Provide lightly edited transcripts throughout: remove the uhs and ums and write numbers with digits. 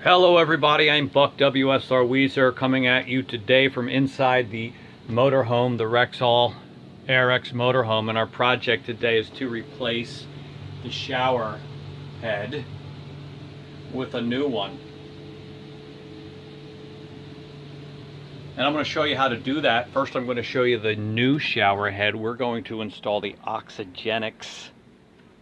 Hello everybody, I'm Buck WSR Weezer coming at you today from inside the motorhome, the Rexall AirX motorhome, and our project today is to replace the shower head with a new one. And I'm going to show you how to do that. First I'm going to show you the new shower head. We're going to install the Oxygenics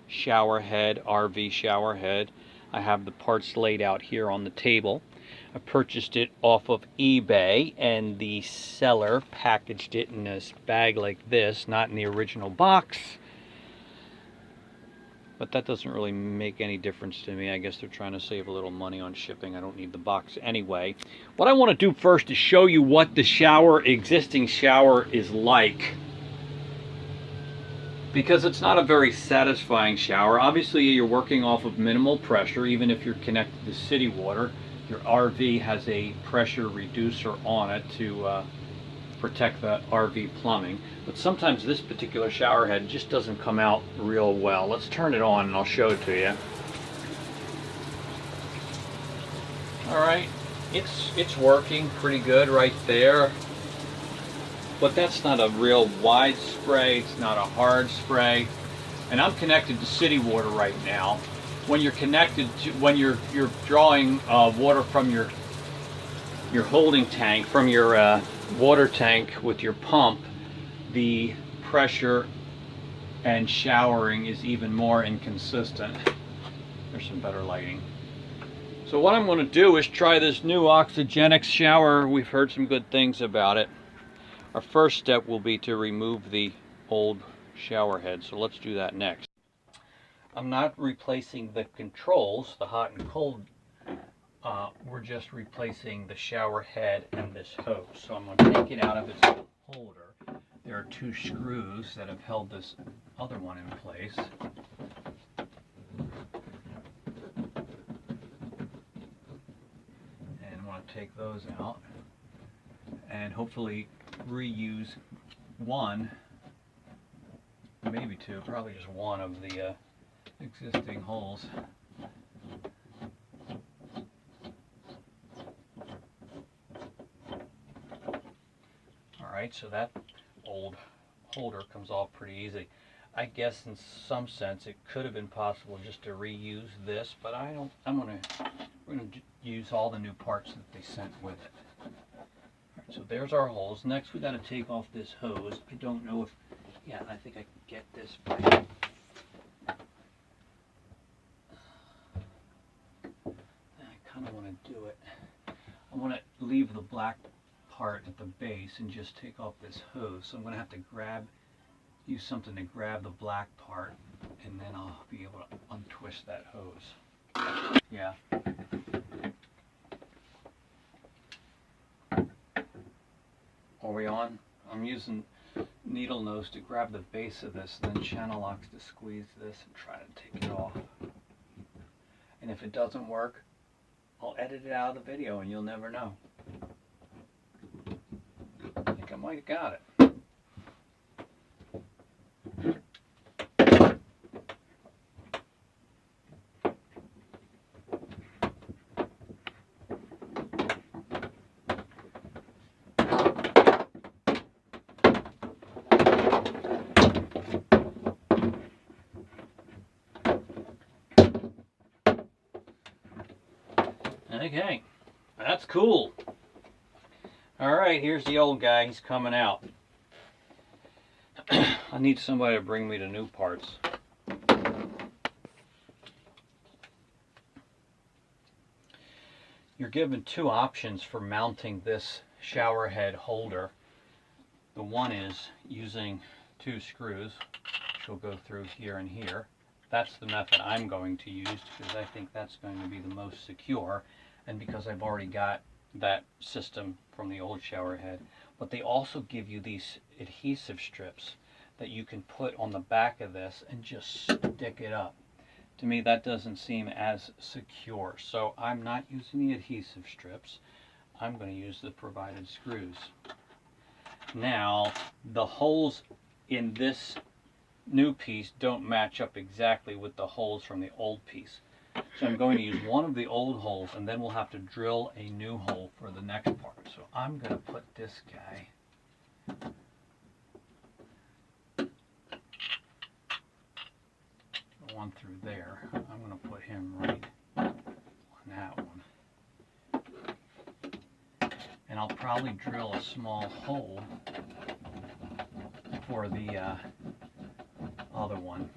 shower head, RV shower head. I have the parts laid out here on the table. I purchased it off of eBay, and the seller packaged it in this bag like this, not in the original box. But that doesn't really make any difference to me. I guess they're trying to save a little money on shipping. I don't need the box anyway. What I want to do first is show you what the existing shower is like, because it's not a very satisfying shower. Obviously you're working off of minimal pressure. Even if you're connected to city water, your RV has a pressure reducer on it to protect the RV plumbing. But sometimes this particular shower head just doesn't come out real well. Let's turn it on and I'll show it to you. Alright, it's working pretty good right there. But that's not a real wide spray, it's not a hard spray. And I'm connected to city water right now. When you're connected to, when you're drawing water from your holding tank, from your water tank with your pump, the pressure and showering is even more inconsistent. There's some better lighting. So what I'm going to do is try this new Oxygenics shower. We've heard some good things about it. Our first step will be to remove the old shower head, so let's do that next. I'm not replacing the controls, the hot and cold. We're just replacing the shower head and this hose. So I'm going to take it out of its holder. There are two screws that have held this other one in place. And I want to take those out and hopefully reuse one, maybe two, probably just one of the existing holes. Alright, so that old holder comes off pretty easy. I guess in some sense it could have been possible just to reuse this, but we're gonna use all the new parts that they sent with it. So there's our holes. Next we got to take off this hose. I don't know if, yeah, I think I can get this by, I kind of want to do it. I want to leave the black part at the base and just take off this hose. So I'm going to have to use something to grab the black part, and then I'll be able to untwist that hose. Yeah. Are we on? I'm using needle nose to grab the base of this, then channel locks to squeeze this and try to take it off. And if it doesn't work, I'll edit it out of the video and you'll never know. I think I might have got it. Okay, that's cool. Alright, here's the old guy. He's coming out. I need somebody to bring me the new parts. You're given two options for mounting this shower head holder. The one is using two screws, which will go through here and here. That's the method I'm going to use because I think that's going to be the most secure, and because I've already got that system from the old shower head. But they also give you these adhesive strips that you can put on the back of this and just stick it up. To me that doesn't seem as secure, so I'm not using the adhesive strips. I'm going to use the provided screws. Now the holes in this new piece don't match up exactly with the holes from the old piece. So I'm going to use one of the old holes, and then we'll have to drill a new hole for the next part. So I'm going to put this guy one through there. I'm going to put him right on that one. And I'll probably drill a small hole for the other one,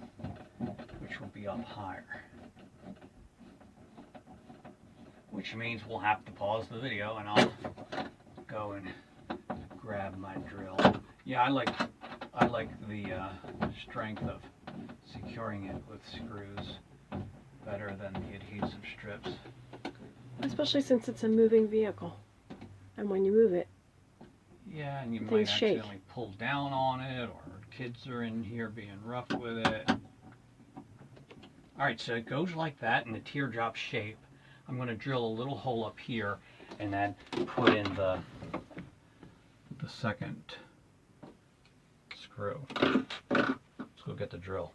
which will be up higher. Which means we'll have to pause the video and I'll go and grab my drill. Yeah, I like the strength of securing it with screws better than the adhesive strips. Especially since it's a moving vehicle. And when you move it, yeah, and you might things shake. accidentally pull down on it, or kids are in here being rough with it. Alright, so it goes like that in the teardrop shape. I'm going to drill a little hole up here and then put in the second screw. Let's go get the drill.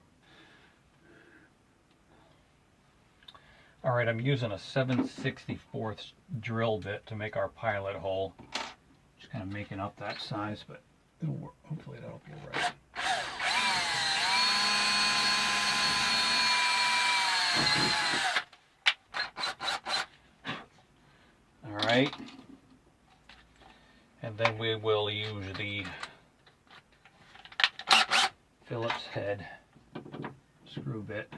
Alright, I'm using a 7/64 drill bit to make our pilot hole. Just kind of making up that size, but it'll work. Hopefully that'll be right. Alright, and then we will use the Phillips head screw bit.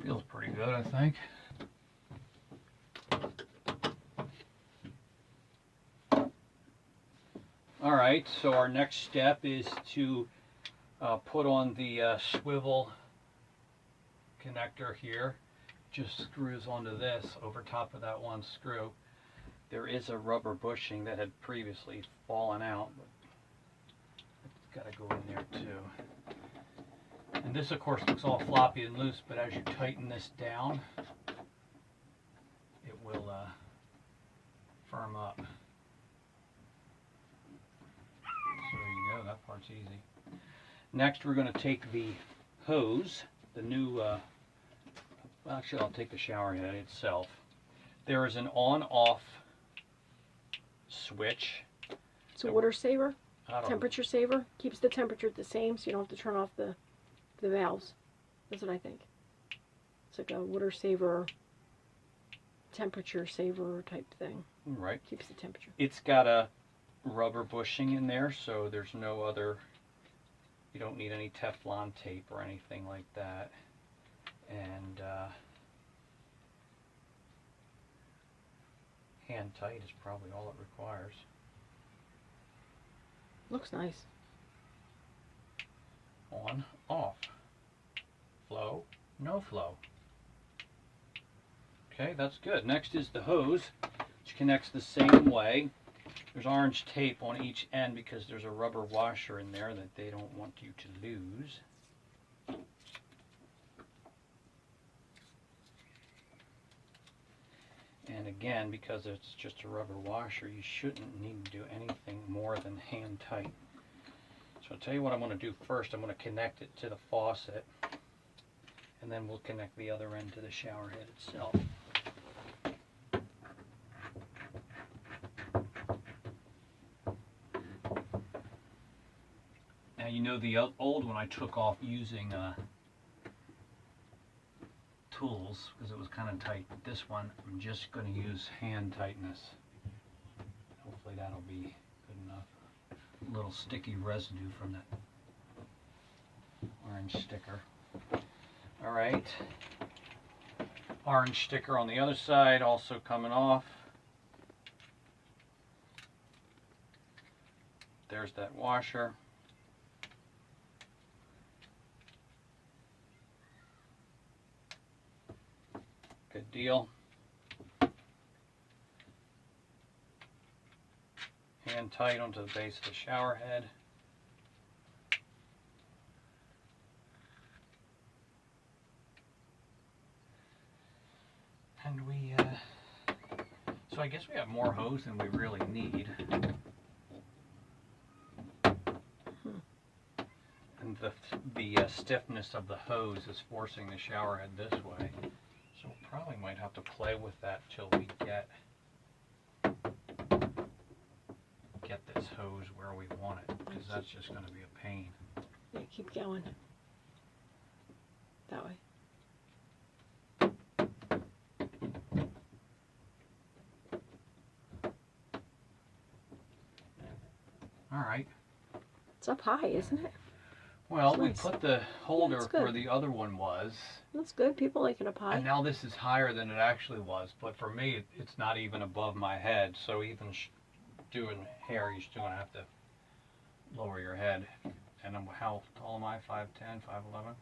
Feels pretty good, I think. Alright, so our next step is to put on the swivel connector here. Just screws onto this over top of that one screw. There is a rubber bushing that had previously fallen out, but it's got to go in there too. And this of course looks all floppy and loose, but as you tighten this down, it will firm up. So there you go, that part's easy. Next we're going to take the hose, the new, actually I'll take the shower head itself. There is an on-off switch. it's a water saver, temperature saver. Keeps the temperature the same so you don't have to turn off the valves. That's what I think. It's like a water saver, temperature saver type thing. Right. Keeps the temperature. It's got a rubber bushing in there, so there's no other, you don't need any Teflon tape or anything like that. And hand tight is probably all it requires. Looks nice. On, off. Flow, no flow. Okay, that's good. Next is the hose, which connects the same way. There's orange tape on each end because there's a rubber washer in there that they don't want you to lose. And again, because it's just a rubber washer, you shouldn't need to do anything more than hand tight. So I'll tell you what I'm going to do first. I'm going to connect it to the faucet, and then we'll connect the other end to the shower head itself. Now you know the old one I took off using tools because it was kind of tight. But this one I'm just going to use hand tightness. Hopefully that'll be good enough. A little sticky residue from that orange sticker. Alright. Orange sticker on the other side also coming off. There's that washer. Good deal. Hand tight onto the base of the shower head. And we So I guess we have more hose than we really need. And the stiffness of the hose is forcing the shower head this way. So we probably might have to play with that till we get this hose where we want it, because that's just going to be a pain. Yeah, keep going. That way. All right. It's up high, isn't it? Well, That's we nice. put the holder That's good. where the other one was, That's good. People like it up high. and now this is higher than it actually was. But for me, it's not even above my head. So even doing hair, you're still gonna have to lower your head. And how tall am I? 5'10", 5'11"?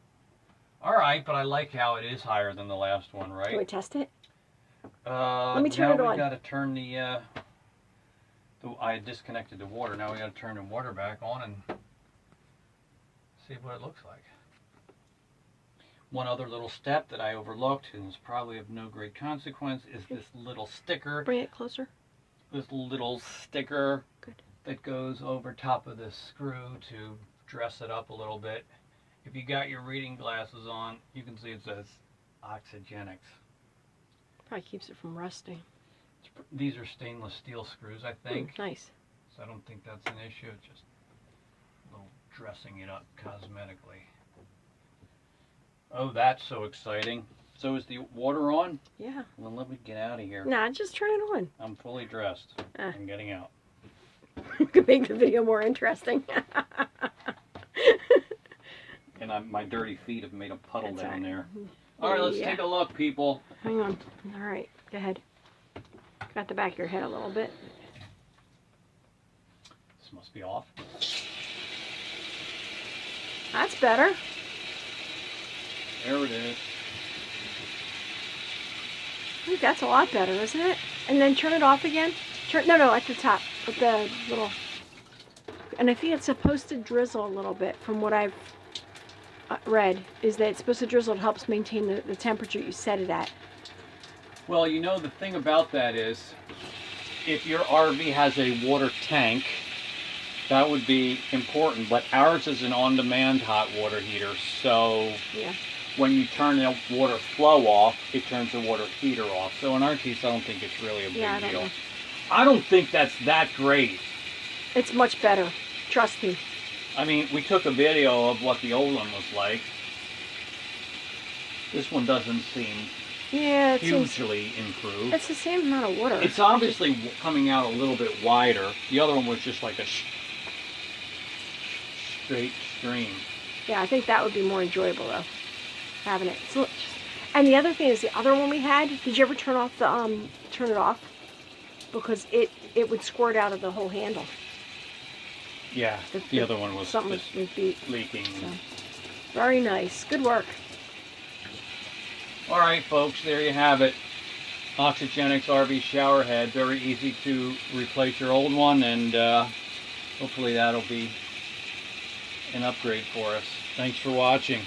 All right, but I like how it is higher than the last one, right? Can we test it? Let me turn it on. We got to turn I disconnected the water. Now we got to turn the water back on and see what it looks like. One other little step that I overlooked, and is probably of no great consequence, is this little sticker. Bring it closer. This little sticker Good. that goes over top of this screw to dress it up a little bit. If you got your reading glasses on, you can see it says Oxygenics. Probably keeps it from rusting. These are stainless steel screws, I think. Nice. So I don't think that's an issue. It's just a little dressing it up cosmetically. Oh, that's so exciting. So is the water on? Yeah. Well, let me get out of here. Nah, just turn it on. I'm fully dressed. I'm getting out. You could make the video more interesting. And my dirty feet have made a puddle That's down right. there. All right, let's take a look, people. Hang on. All right, go ahead. Got the back of your head a little bit. This must be off. That's better. There it is. I think that's a lot better, isn't it? And then turn it off again. No, at the top, with the little. And I think it's supposed to drizzle a little bit. From what I've read, is that it's supposed to drizzle. It helps maintain the temperature you set it at. Well, you know, the thing about that is, if your RV has a water tank, that would be important. But ours is an on-demand hot water heater, so Yeah. when you turn the water flow off, it turns the water heater off. So in our case, I don't think it's really a big I don't deal. know. I don't think that's that great. It's much better. Trust me. I mean, we took a video of what the old one was like. This one doesn't seem Yeah, it seems hugely improved. it's the same amount of water. It's obviously coming out a little bit wider. The other one was just like a straight stream. Yeah, I think that would be more enjoyable though, having it. And the other thing is, the other one we had. Did you ever turn off the turn it off? Because it would squirt out of the whole handle. Yeah, the other one was something just would be leaking. So. Very nice. Good work. All right, folks, there you have it. Oxygenics RV shower head. Very easy to replace your old one, and hopefully that'll be an upgrade for us. Thanks for watching.